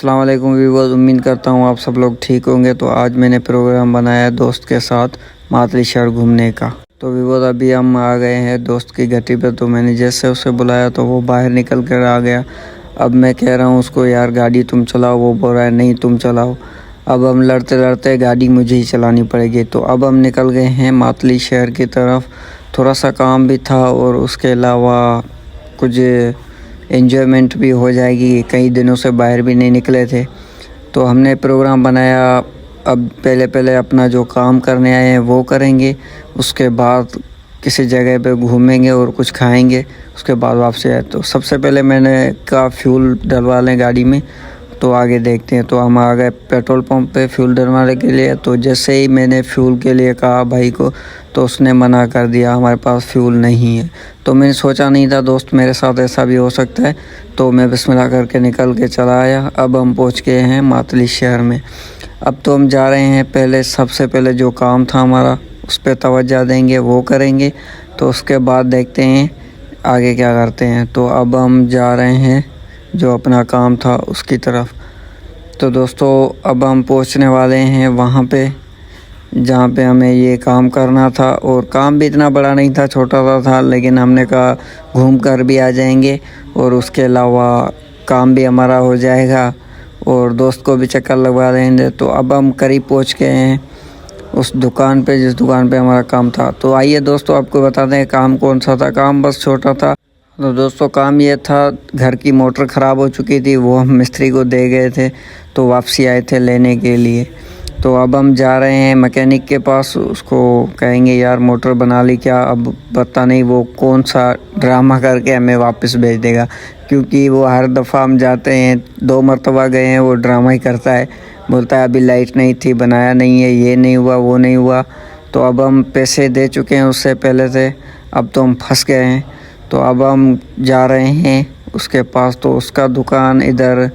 अस्सलाम वालेकुम व्यूअर्स, उम्मीद करता हूँ आप सब लोग ठीक होंगे। तो आज मैंने प्रोग्राम बनाया है दोस्त के साथ मातली शहर घूमने का। तो व्यूअर्स अभी हम आ गए हैं दोस्त की घटी पे। तो मैंने जैसे उसे बुलाया तो वो बाहर निकल कर आ गया। अब मैं कह रहा हूँ उसको, यार गाड़ी तुम चलाओ। वो बोल रहा है नहीं तुम चलाओ। अब हम लड़ते लड़ते गाड़ी मुझे ही चलानी पड़ेगी। तो अब हम निकल गए हैं मातली शहर की तरफ। थोड़ा सा काम भी था और उसके अलावा कुछ एंजॉयमेंट भी हो जाएगी। कई दिनों से बाहर भी नहीं निकले थे तो हमने प्रोग्राम बनाया। अब पहले अपना जो काम करने आए हैं वो करेंगे, उसके बाद किसी जगह पे घूमेंगे और कुछ खाएंगे, उसके बाद वापसी आए। तो सबसे पहले मैंने कहा फ्यूल डलवा लें गाड़ी में, तो आगे देखते हैं। तो हम आ गए पेट्रोल पंप पे फ्यूल डलवाने के लिए। तो जैसे ही मैंने फ्यूल के लिए कहा भाई को तो उसने मना कर दिया, हमारे पास फ्यूल नहीं है। तो मैंने सोचा नहीं था दोस्त मेरे साथ ऐसा भी हो सकता है, तो मैं बिस्मिल्लाह करके निकल के चला आया। अब हम पहुंच गए हैं मातली शहर में। अब तो हम जा रहे हैं, सबसे पहले जो काम था हमारा उस पर तवज्जो देंगे, वो करेंगे। तो उसके बाद देखते हैं आगे क्या करते हैं। तो अब हम जा रहे हैं जो अपना काम था उसकी तरफ। तो दोस्तों अब हम पहुंचने वाले हैं वहाँ पे जहाँ पे हमें ये काम करना था। और काम भी इतना बड़ा नहीं था, छोटा सा था, लेकिन हमने कहा घूम कर भी आ जाएंगे और उसके अलावा काम भी हमारा हो जाएगा और दोस्त को भी चक्कर लगवा देंगे। तो अब हम करीब पहुँच गए हैं उस दुकान पे जिस दुकान पे हमारा काम था। तो आइए दोस्तों आपको बताते हैं काम कौन सा था। काम बस छोटा था। तो दोस्तों काम ये था, घर की मोटर ख़राब हो चुकी थी, वो हम मिस्त्री को दे गए थे, तो वापसी आए थे लेने के लिए। तो अब हम जा रहे हैं मैकेनिक के पास, उसको कहेंगे यार मोटर बना ली क्या। अब पता नहीं वो कौन सा ड्रामा करके हमें वापस भेज देगा, क्योंकि वो हर दफ़ा हम जाते हैं 2 मरतबा गए हैं वो ड्रामा ही करता है। बोलता है अभी लाइट नहीं थी, बनाया नहीं है, ये नहीं हुआ, वो नहीं हुआ। तो अब हम पैसे दे चुके हैं उससे पहले से, अब तो हम फंस गए हैं। तो अब हम जा रहे हैं उसके पास। तो उसका दुकान इधर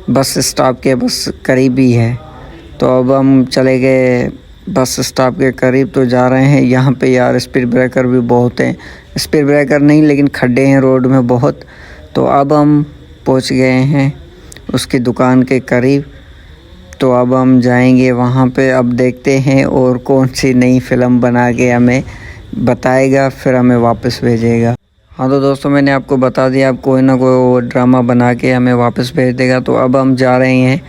बस स्टॉप के बस करीब ही है। तो अब हम चले गए बस स्टॉप के करीब। तो जा रहे हैं यहाँ पे यार स्पीड ब्रेकर भी बहुत हैं। स्पीड ब्रेकर नहीं लेकिन खड्डे हैं रोड में बहुत। तो अब हम पहुँच गए हैं उसकी दुकान के करीब। तो अब हम जाएंगे वहाँ पे। अब देखते हैं और कौन सी नई फ़िल्म बना के हमें बताएगा, फिर हमें वापस भेजेगा। हाँ तो दोस्तों मैंने आपको बता दिया, अब कोई ना कोई वो ड्रामा बना के हमें वापस भेज देगा। तो अब हम जा रहे हैं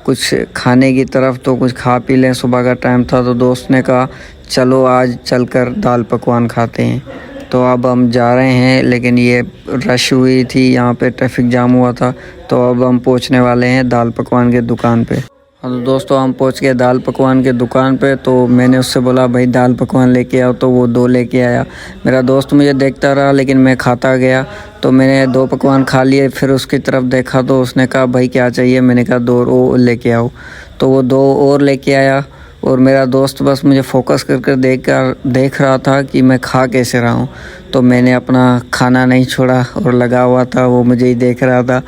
कुछ खाने की तरफ। तो कुछ खा पी लें, सुबह का टाइम था। तो दोस्त ने कहा चलो आज चलकर दाल पकवान खाते हैं। तो अब हम जा रहे हैं, लेकिन ये रश हुई थी, यहाँ पे ट्रैफिक जाम हुआ था। तो अब हम पहुँचने वाले हैं दाल पकवान के दुकान पे। हाँ तो दोस्तों हम पहुँच गए दाल पकवान के दुकान पे। तो मैंने उससे बोला भाई दाल पकवान लेके आओ, तो वो 2 लेके आया। मेरा दोस्त मुझे देखता रहा लेकिन मैं खाता गया। तो मैंने 2 पकवान खा लिए, फिर उसकी तरफ देखा तो उसने कहा भाई क्या चाहिए। मैंने कहा 2 और लेके आओ। तो वो 2 और लेके आया और मेरा दोस्त बस मुझे फोकस कर देख रहा था कि मैं खा कैसे रहा हूँ। तो मैंने अपना खाना नहीं छोड़ा और लगा हुआ था, वो मुझे ही देख रहा था।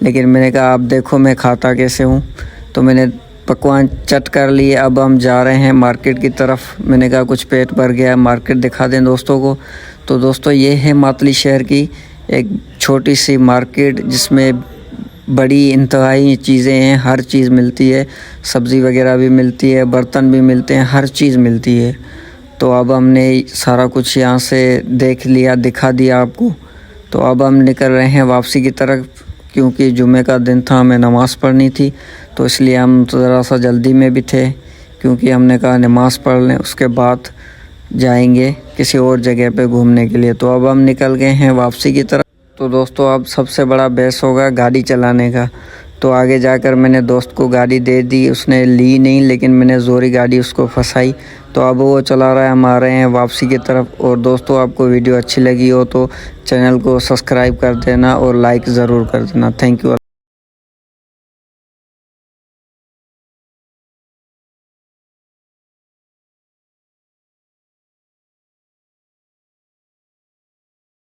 लेकिन मैंने कहा अब देखो मैं खाता कैसे हूँ। तो मैंने पकवान चट कर लिए। अब हम जा रहे हैं मार्केट की तरफ। मैंने कहा कुछ पेट भर गया, मार्केट दिखा दें दोस्तों को। तो दोस्तों ये है मातली शहर की एक छोटी सी मार्केट, जिसमें बड़ी इंतहाई चीज़ें हैं, हर चीज़ मिलती है, सब्ज़ी वगैरह भी मिलती है, बर्तन भी मिलते हैं, हर चीज़ मिलती है। तो अब हमने सारा कुछ यहाँ से देख लिया, दिखा दिया आपको। तो अब हम निकल रहे हैं वापसी की तरफ, क्योंकि जुमे का दिन था, हमें नमाज़ पढ़नी थी। तो इसलिए हम ज़रा सा जल्दी में भी थे, क्योंकि हमने कहा नमाज़ पढ़ लें उसके बाद जाएंगे किसी और जगह पे घूमने के लिए। तो अब हम निकल गए हैं वापसी की तरफ। तो दोस्तों अब सबसे बड़ा बहस होगा गाड़ी चलाने का। तो आगे जाकर मैंने दोस्त को गाड़ी दे दी, उसने ली नहीं, लेकिन मैंने ज़ोरी गाड़ी उसको फंसाई। तो अब वो चला रहा है, हम आ रहे हैं वापसी की तरफ। और दोस्तों आपको वीडियो अच्छी लगी हो तो चैनल को सब्सक्राइब कर देना और लाइक ज़रूर कर देना। Thank you.